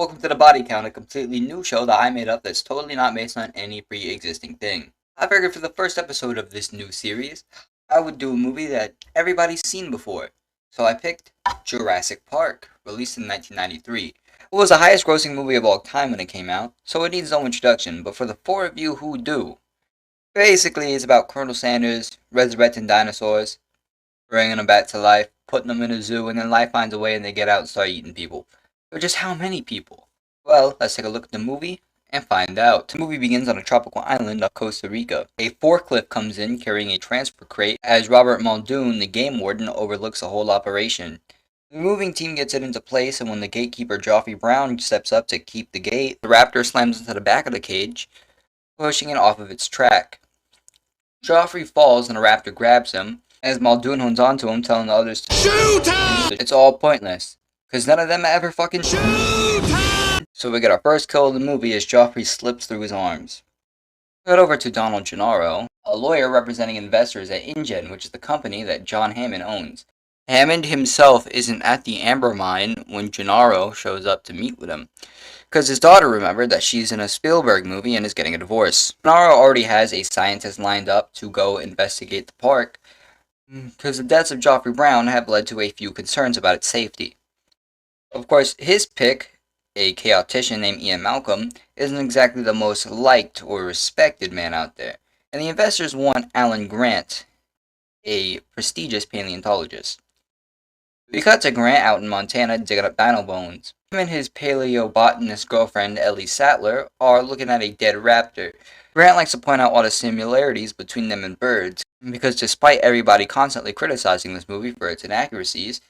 Welcome to The Body Count, a completely new show that I made up that's totally not based on any pre-existing thing. I figured for the first episode of this new series, I would do a movie that everybody's seen before. So I picked Jurassic Park, released in 1993. It was the highest grossing movie of all time when it came out, so it needs no introduction, but for the four of you who do, basically it's about Colonel Sanders resurrecting dinosaurs, bringing them back to life, putting them in a zoo, and then life finds a way and they get out and start eating people. But just how many people? Well, let's take a look at the movie and find out. The movie begins on a tropical island of Costa Rica. A forklift comes in carrying a transfer crate as Robert Muldoon, the game warden, overlooks the whole operation. The moving team gets it into place, and when the gatekeeper Joffrey Brown steps up to keep the gate, the raptor slams into the back of the cage, pushing it off of its track. Joffrey falls and the raptor grabs him, as Muldoon holds onto him, telling the others to shoot him! It's all pointless, because none of them ever fucking shoot him! So we get our first kill of the movie as Joffrey slips through his arms. Cut over to Donald Gennaro, a lawyer representing investors at InGen, which is the company that John Hammond owns. Hammond himself isn't at the Amber Mine when Gennaro shows up to meet with him, because his daughter remembered that she's in a Spielberg movie and is getting a divorce. Gennaro already has a scientist lined up to go investigate the park, because the deaths of Joffrey Brown have led to a few concerns about its safety. Of course, his pick, a chaotician named Ian Malcolm, isn't exactly the most liked or respected man out there, and the investors want Alan Grant, a prestigious paleontologist. We cut to Grant out in Montana digging up dino bones. Him and his paleobotanist girlfriend Ellie Sattler are looking at a dead raptor. Grant likes to point out all the similarities between them and birds, because despite everybody constantly criticizing this movie for its inaccuracies,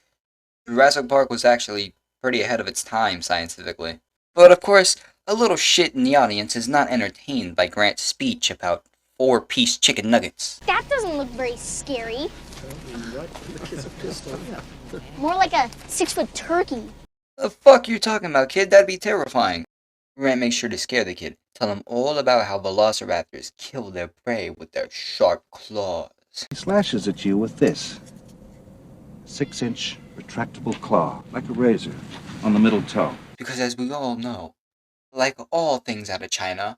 Jurassic Park was actually pretty ahead of its time scientifically. But of course, a little shit in the audience is not entertained by Grant's speech about 4-piece chicken nuggets. That doesn't look very scary. More like a 6-foot turkey. The fuck you talking about, kid? That'd be terrifying. Grant makes sure to scare the kid. Tell him all about how velociraptors kill their prey with their sharp claws. He slashes at you with this 6-inch retractable claw, like a razor, on the middle toe. Because as we all know, like all things out of China,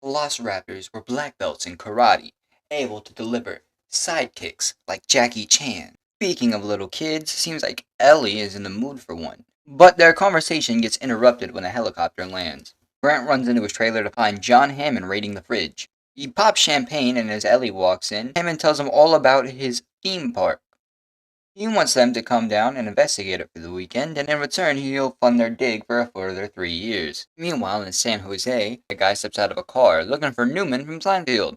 velociraptors were black belts in karate, able to deliver sidekicks like Jackie Chan. Speaking of little kids, seems like Ellie is in the mood for one. But their conversation gets interrupted when a helicopter lands. Grant runs into his trailer to find John Hammond raiding the fridge. He pops champagne, and as Ellie walks in, Hammond tells him all about his theme park. He wants them to come down and investigate it for the weekend, and in return he'll fund their dig for a further 3 years. Meanwhile, in San Jose, a guy steps out of a car looking for Newman from Seinfeld.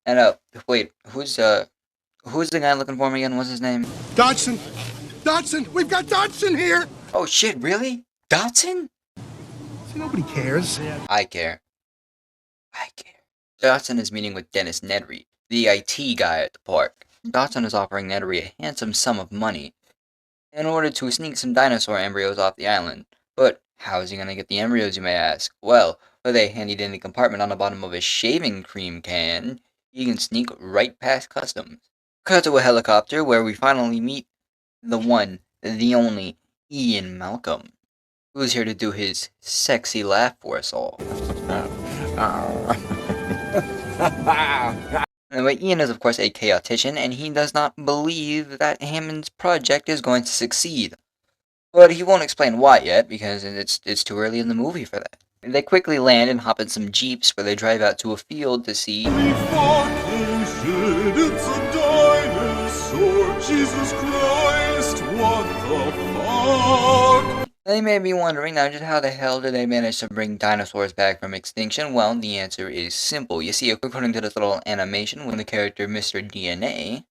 And wait, who's the guy looking for him again? What's his name? Dodson! Dodson! We've got Dodson here! Oh shit, really? Dodson? See, nobody cares. I care. Dodson is meeting with Dennis Nedry, the IT guy at the park. Dodson is offering Nedry a handsome sum of money in order to sneak some dinosaur embryos off the island. But how is he going to get the embryos, you may ask? Well, with a handy-dandy compartment on the bottom of a shaving cream can, he can sneak right past customs. Cut to a helicopter where we finally meet the one, the only, Ian Malcolm, who's here to do his sexy laugh for us all. Anyway, Ian is of course a chaotician, and he does not believe that Hammond's project is going to succeed. But he won't explain why yet, because it's too early in the movie for that. They quickly land and hop in some jeeps where they drive out to a field to see... It's a dinosaur, Jesus Christ, what the fuck? They may be wondering now, just how the hell did they manage to bring dinosaurs back from extinction? Well, the answer is simple. You see, according to this little animation with the character Mr. DNA,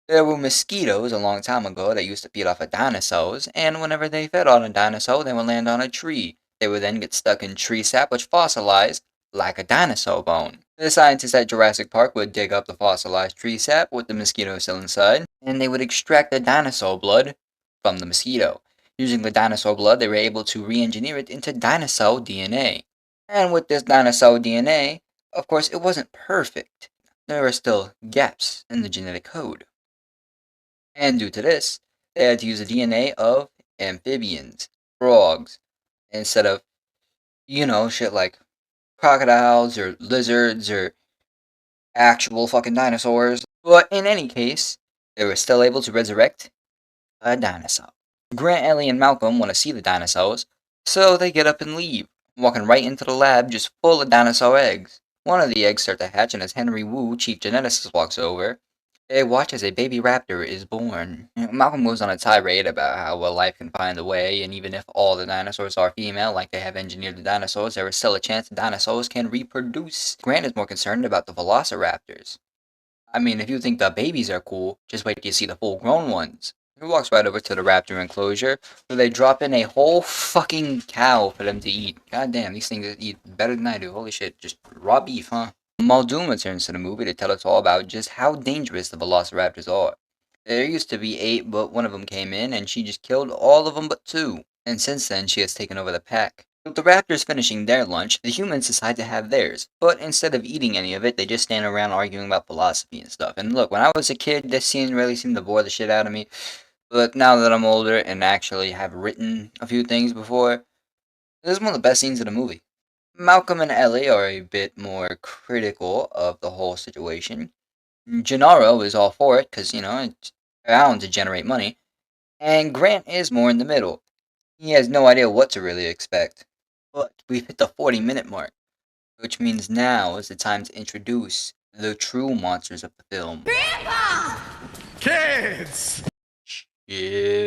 there were mosquitoes a long time ago that used to feed off of dinosaurs, and whenever they fed on a dinosaur, they would land on a tree. They would then get stuck in tree sap, which fossilized like a dinosaur bone. The scientists at Jurassic Park would dig up the fossilized tree sap with the mosquito still inside, and they would extract the dinosaur blood from the mosquito. Using the dinosaur blood, they were able to re-engineer it into dinosaur DNA. And with this dinosaur DNA, of course, it wasn't perfect. There were still gaps in the genetic code. And due to this, they had to use the DNA of amphibians, frogs, instead of You know, shit like crocodiles or lizards or actual fucking dinosaurs. But in any case, they were still able to resurrect a dinosaur. Grant, Ellie, and Malcolm want to see the dinosaurs, so they get up and leave, walking right into the lab just full of dinosaur eggs. One of the eggs start to hatch, and as Henry Wu, chief geneticist, walks over, they watch as a baby raptor is born. Malcolm goes on a tirade about how well life can find a way, and even if all the dinosaurs are female, like they have engineered the dinosaurs, there is still a chance the dinosaurs can reproduce. Grant is more concerned about the velociraptors. I mean, if you think the babies are cool, just wait till you see the full-grown ones. He walks right over to the raptor enclosure, where they drop in a whole fucking cow for them to eat. God damn, these things eat better than I do. Holy shit, just raw beef, huh? Muldoon returns to the movie to tell us all about just how dangerous the velociraptors are. There used to be 8, but one of them came in, and she just killed all of them but 2. And since then, she has taken over the pack. With the raptors finishing their lunch, the humans decide to have theirs. But instead of eating any of it, they just stand around arguing about philosophy and stuff. And look, when I was a kid, this scene really seemed to bore the shit out of me. But now that I'm older and actually have written a few things before, this is one of the best scenes of the movie. Malcolm and Ellie are a bit more critical of the whole situation. Gennaro is all for it, because, it's bound to generate money. And Grant is more in the middle. He has no idea what to really expect. But we've hit the 40-minute mark, which means now is the time to introduce the true monsters of the film. Kids! Children.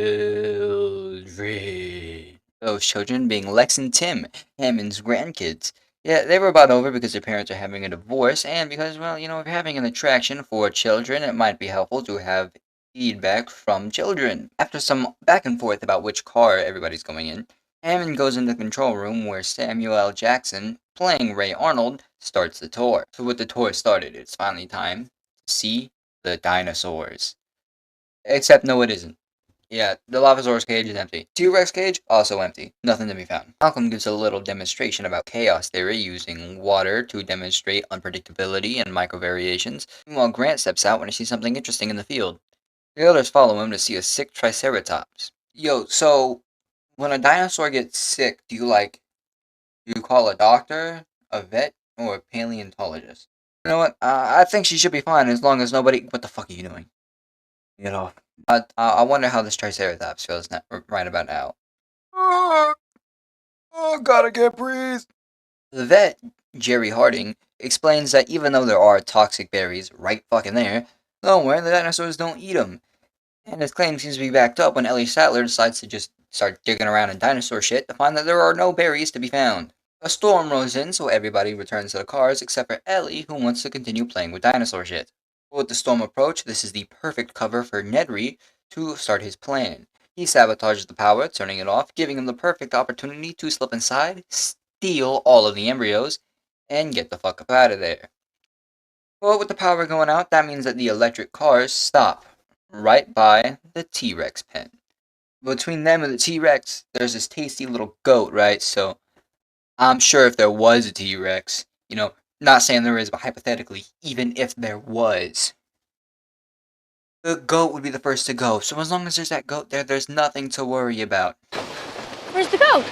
Those children being Lex and Tim, Hammond's grandkids. Yeah, they were brought over because their parents are having a divorce, and because, well, if you're having an attraction for children, it might be helpful to have feedback from children. After some back and forth about which car everybody's going in, Hammond goes into the control room where Samuel L. Jackson, playing Ray Arnold, starts the tour. So with the tour started, it's finally time to see the dinosaurs. Except no, it isn't. Yeah, the Dilophosaurus cage is empty. T-Rex cage, also empty. Nothing to be found. Malcolm gives a little demonstration about chaos theory using water to demonstrate unpredictability and microvariations. Meanwhile, Grant steps out when he sees something interesting in the field. The others follow him to see a sick Triceratops. Yo, so when a dinosaur gets sick, do you call a doctor, a vet, or a paleontologist? You know what? I think she should be fine as long as nobody. What the fuck are you doing? Get off. I wonder how this Triceratops feels right about now. Oh, gotta get breathed. The vet, Jerry Harding, explains that even though there are toxic berries right fucking there, don't worry, the dinosaurs don't eat them. And his claim seems to be backed up when Ellie Sattler decides to just start digging around in dinosaur shit to find that there are no berries to be found. A storm rolls in, so everybody returns to the cars except for Ellie, who wants to continue playing with dinosaur shit. With the storm approach, this is the perfect cover for Nedry to start his plan. He sabotages the power, turning it off, giving him the perfect opportunity to slip inside, steal all of the embryos, and get the fuck up out of there. But with the power going out, that means that the electric cars stop right by the T-Rex pen. Between them and the T-Rex, there's this tasty little goat, right? So I'm sure if there was a T-Rex, not saying there is, but hypothetically, even if there was, the goat would be the first to go. So as long as there's that goat there, there's nothing to worry about. Where's the goat?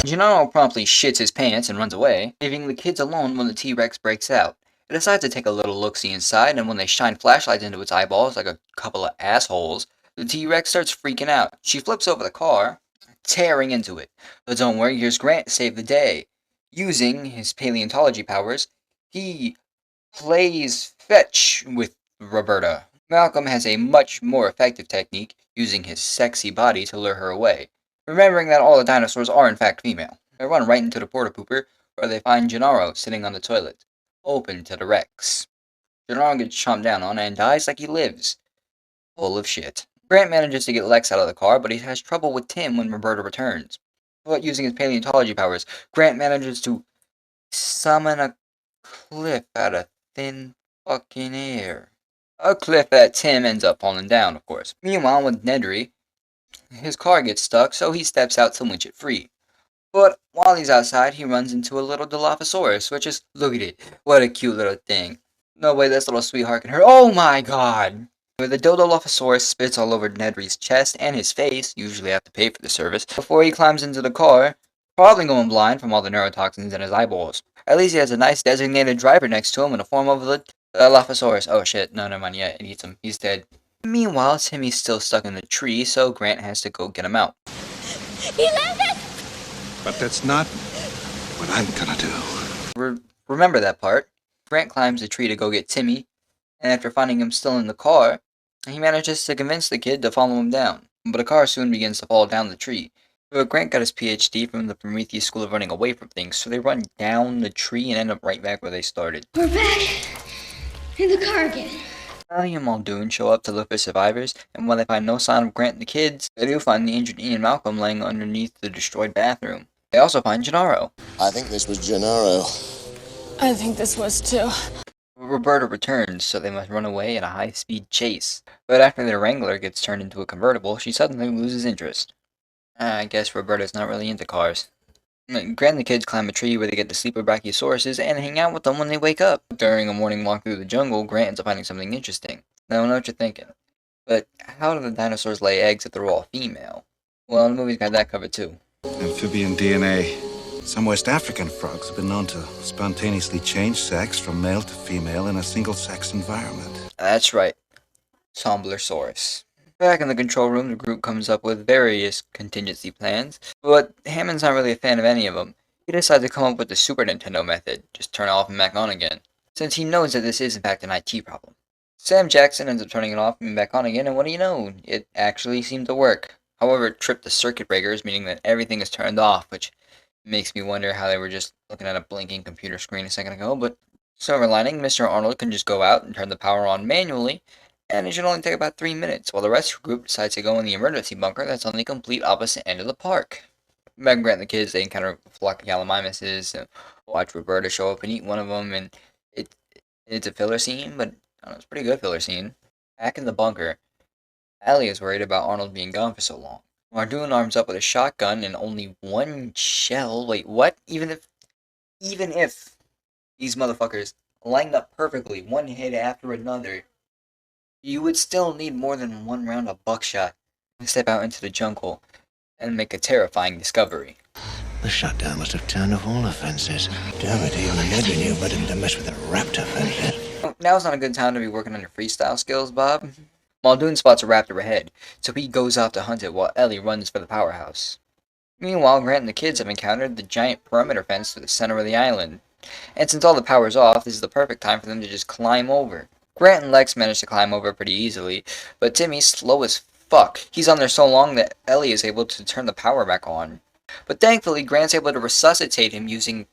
Gennaro promptly shits his pants and runs away, leaving the kids alone when the T-Rex breaks out. It decides to take a little look-see inside, and when they shine flashlights into its eyeballs like a couple of assholes, the T-Rex starts freaking out. She flips over the car, tearing into it. But don't worry, here's Grant to save the day. Using his paleontology powers, he plays fetch with Roberta. Malcolm has a much more effective technique, using his sexy body to lure her away. Remembering that all the dinosaurs are in fact female, they run right into the porta-pooper, where they find Gennaro sitting on the toilet, open to the Rex. Gennaro gets chomped down on and dies like he lives. Full of shit. Grant manages to get Lex out of the car, but he has trouble with Tim when Roberta returns. But using his paleontology powers, Grant manages to summon a cliff out of thin fucking air. A cliff that Tim ends up falling down, of course. Meanwhile, with Nedry, his car gets stuck, so he steps out to winch it free. But while he's outside, he runs into a little Dilophosaurus, which is, look at it, what a cute little thing. No way this little sweetheart can hurt. Oh my god! The Dilophosaurus spits all over Nedry's chest and his face, usually have to pay for the service, before he climbs into the car, probably going blind from all the neurotoxins in his eyeballs. At least he has a nice designated driver next to him in the form of the Dilophosaurus. Oh shit, no, never mind, yeah, it eats him. He's dead. Meanwhile, Timmy's still stuck in the tree, so Grant has to go get him out. He landed! But that's not what I'm gonna do. Remember that part. Grant climbs the tree to go get Timmy, and after finding him still in the car, he manages to convince the kid to follow him down. But the car soon begins to fall down the tree. But Grant got his PhD from the Prometheus School of Running Away from Things, so they run down the tree and end up right back where they started. We're back in the car again. Ellie and Muldoon show up to look for survivors, and while they find no sign of Grant and the kids, they do find the injured Ian Malcolm laying underneath the destroyed bathroom. They also find Gennaro. I think this was Gennaro. I think this was too. Roberta returns, so they must run away in a high-speed chase. But after their Wrangler gets turned into a convertible, she suddenly loses interest. I guess Roberta's not really into cars. Grant and the kids climb a tree where they get to sleep with brachiosauruses and hang out with them when they wake up. During a morning walk through the jungle, Grant ends up finding something interesting. Now I know what you're thinking. But how do the dinosaurs lay eggs if they're all female? Well, the movie's got that covered too. Amphibian DNA. Some West African frogs have been known to spontaneously change sex from male to female in a single-sex environment. That's right. Tumblersaurus. Back in the control room, the group comes up with various contingency plans, but Hammond's not really a fan of any of them. He decides to come up with the Super Nintendo method, just turn it off and back on again, since he knows that this is in fact an IT problem. Sam Jackson ends up turning it off and back on again, and what do you know? It actually seemed to work. However, it tripped the circuit breakers, meaning that everything is turned off, which makes me wonder how they were just looking at a blinking computer screen a second ago, but silver lining, Mr. Arnold can just go out and turn the power on manually, and it should only take about 3 minutes, while the rescue group decides to go in the emergency bunker that's on the complete opposite end of the park. Meg, Grant, and the kids, they encounter a flock of Gallimimuses, and watch Roberta show up and eat one of them, and it's a filler scene, but I don't know, it's a pretty good filler scene. Back in the bunker, Allie is worried about Arnold being gone for so long. Muldoon arms up with a shotgun and only one shell. Wait, what? Even if these motherfuckers lined up perfectly, one hit after another, you would still need more than one round of buckshot to step out into the jungle and make a terrifying discovery. The shutdown must have turned off all the fences. Damn it, even imagine you better than to mess with the raptor fences. Now's not a good time to be working on your freestyle skills, Bob. Muldoon spots a raptor ahead, so he goes off to hunt it while Ellie runs for the powerhouse. Meanwhile, Grant and the kids have encountered the giant perimeter fence to the center of the island, and since all the power's off, this is the perfect time for them to just climb over. Grant and Lex manage to climb over pretty easily, but Timmy's slow as fuck. He's on there so long that Ellie is able to turn the power back on. But thankfully, Grant's able to resuscitate him using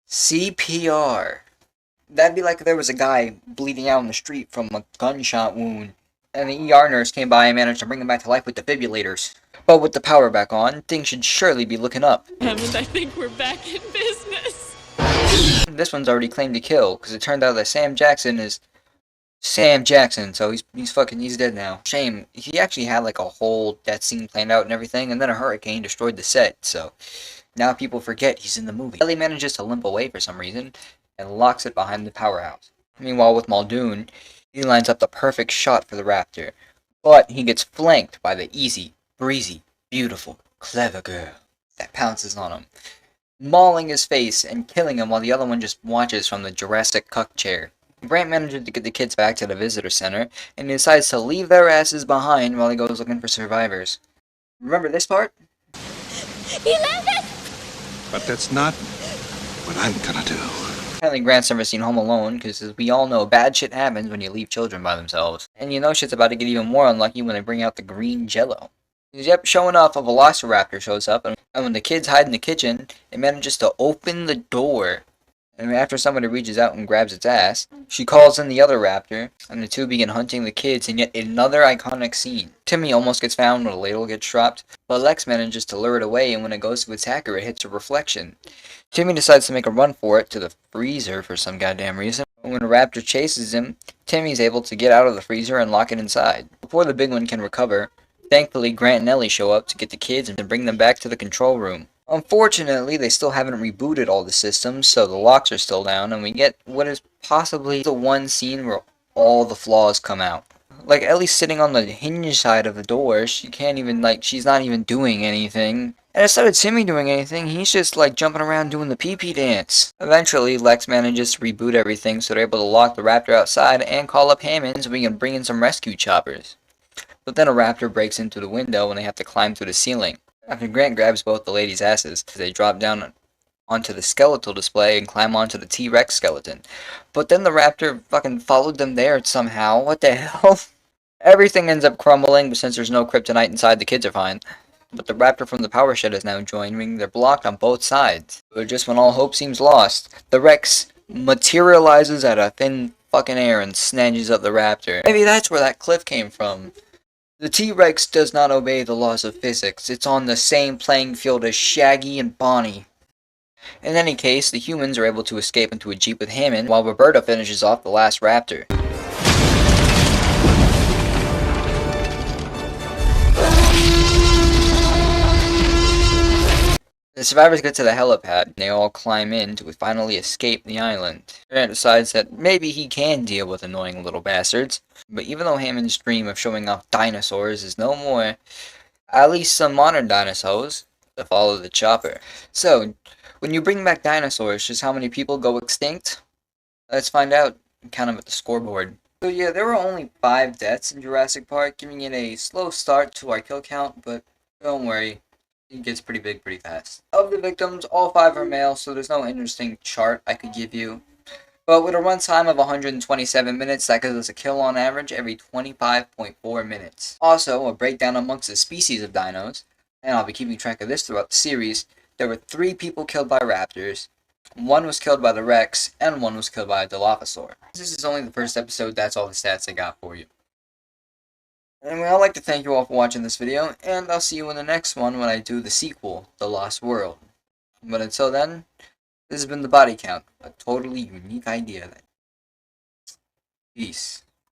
CPR. That'd be like if there was a guy bleeding out in the street from a gunshot wound, and the ER nurse came by and managed to bring him back to life with defibrillators. But with the power back on, things should surely be looking up. Hammond, I think we're back in business. This one's already claimed to kill, because it turned out that Sam Jackson is Sam Jackson, so he's dead now. Shame, he actually had like a whole death scene planned out and everything, and then a hurricane destroyed the set, so now people forget he's in the movie. Ellie manages to limp away for some reason, and locks it behind the powerhouse. Meanwhile, with Muldoon, he lines up the perfect shot for the raptor, but he gets flanked by the easy, breezy, beautiful, clever girl that pounces on him, mauling his face and killing him while the other one just watches from the Jurassic cuck chair. Grant manages to get the kids back to the visitor center, and he decides to leave their asses behind while he goes looking for survivors. Remember this part? He landed! But that's not what I'm gonna do. Apparently Grant's never seen Home Alone, because as we all know, bad shit happens when you leave children by themselves. And you know shit's about to get even more unlucky when they bring out the green jello. Yep, sure enough, a velociraptor shows up, and when the kids hide in the kitchen, it manages to open the door. And after somebody reaches out and grabs its ass, she calls in the other raptor, and the two begin hunting the kids in yet another iconic scene. Timmy almost gets found when a ladle gets dropped, but Lex manages to lure it away, and when it goes to attack her, it hits a reflection. Timmy decides to make a run for it to the freezer for some goddamn reason. When the raptor chases him, Timmy's able to get out of the freezer and lock it inside. Before the big one can recover, thankfully Grant and Ellie show up to get the kids and bring them back to the control room. Unfortunately, they still haven't rebooted all the systems, so the locks are still down, and we get what is possibly the one scene where all the flaws come out. Like, Ellie's sitting on the hinge side of the door, she can't even, she's not even doing anything, And instead of Timmy doing anything, he's just like jumping around doing the pee-pee dance. Eventually, Lex manages to reboot everything so they're able to lock the raptor outside and call up Hammond so we can bring in some rescue choppers. But then a raptor breaks into the window and they have to climb through the ceiling. After Grant grabs both the ladies' asses, they drop down onto the skeletal display and climb onto the T-Rex skeleton. But then the raptor fucking followed them there somehow. What the hell? Everything ends up crumbling, but since there's no kryptonite inside, the kids are fine. But the raptor from the power shed is now joining. They're blocked on both sides. But just when all hope seems lost, the Rex materializes out of thin fucking air and snatches up the raptor. Maybe that's where that cliff came from. The T-Rex does not obey the laws of physics. It's on the same playing field as Shaggy and Bonnie. In any case, the humans are able to escape into a jeep with Hammond, while Roberta finishes off the last raptor. The survivors get to the helipad, and they all climb in to finally escape the island. Grant decides that maybe he can deal with annoying little bastards, but even though Hammond's dream of showing off dinosaurs is no more, at least some modern dinosaurs to follow the chopper. So, when you bring back dinosaurs, just how many people go extinct? Let's find out, count them at the scoreboard. So yeah, there were only 5 deaths in Jurassic Park, giving it a slow start to our kill count, but don't worry. It gets pretty big pretty fast. Of the victims, all 5 are male, so there's no interesting chart I could give you. But with a runtime of 127 minutes, that gives us a kill on average every 25.4 minutes. Also, a breakdown amongst the species of dinos, and I'll be keeping track of this throughout the series. There were 3 people killed by raptors, 1 was killed by the Rex, and 1 was killed by a Dilophosaur. This is only the first episode, that's all the stats I got for you. Anyway, I'd like to thank you all for watching this video, and I'll see you in the next one when I do the sequel, The Lost World. But until then, this has been The Body Count, a totally unique idea. Peace.